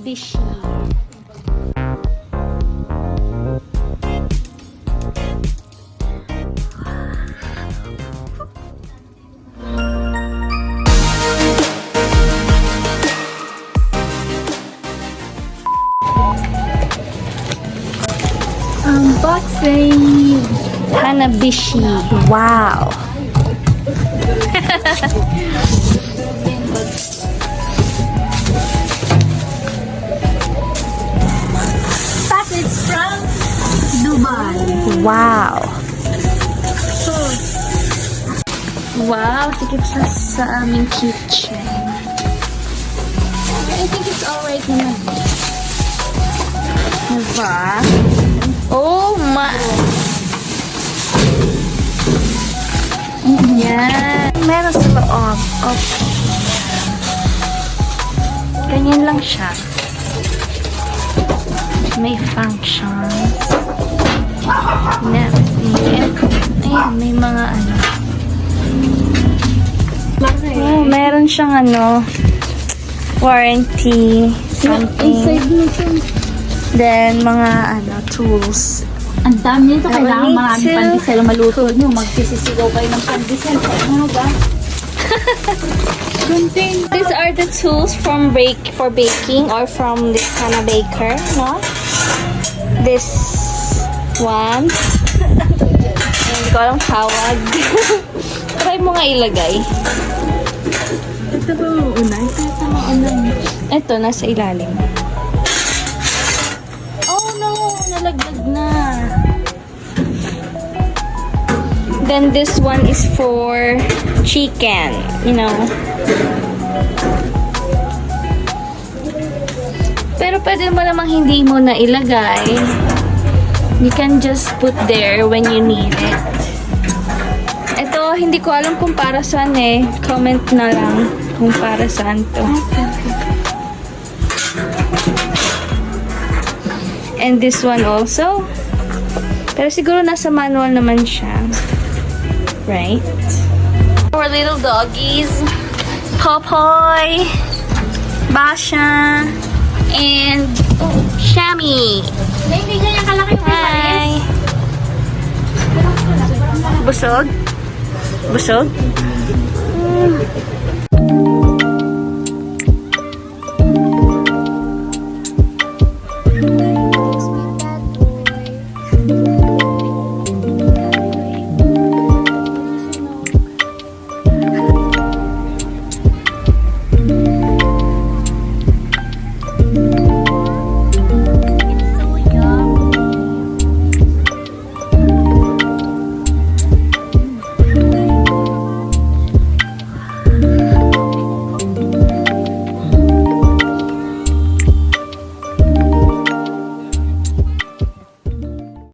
Hanabishi. Unboxing Hanabishi. Wow. Package from Dubai. Wow. Wow, sikip sa aming kitchen. I think it's alright naman. Diba? Oh my! Yan. Meron sa loob. Okay. Ganyan lang siya. May functions. Ayan, may mga ano. Oh, meron siyang ano, warranty, something. Then, mga ano, tools. Ang dami nito, kailangan maraming pandesal maluto nyo. Magsisisigaw kayo ng pandesal. These are the tools for baking or from this kind of baker, no? This one. Hindi ko alam tawag. Try mo nga ilagay. Ito ba una? Ito mauna. Ito, nasa ilalim. Oh no, nalaglag na. Then this one is for chicken, you know. Pero pwede mo namang hindi mo na ilagay. You can just put there when you need it. Ito, hindi ko alam kung para saan eh. Comment na lang kung para saan to. And this one also. Pero siguro nasa manual naman siya. Right? Our little doggies. Popoy, Basha, and Shami. Hindi ganyan kalaki yung Hi! Busog? Busog?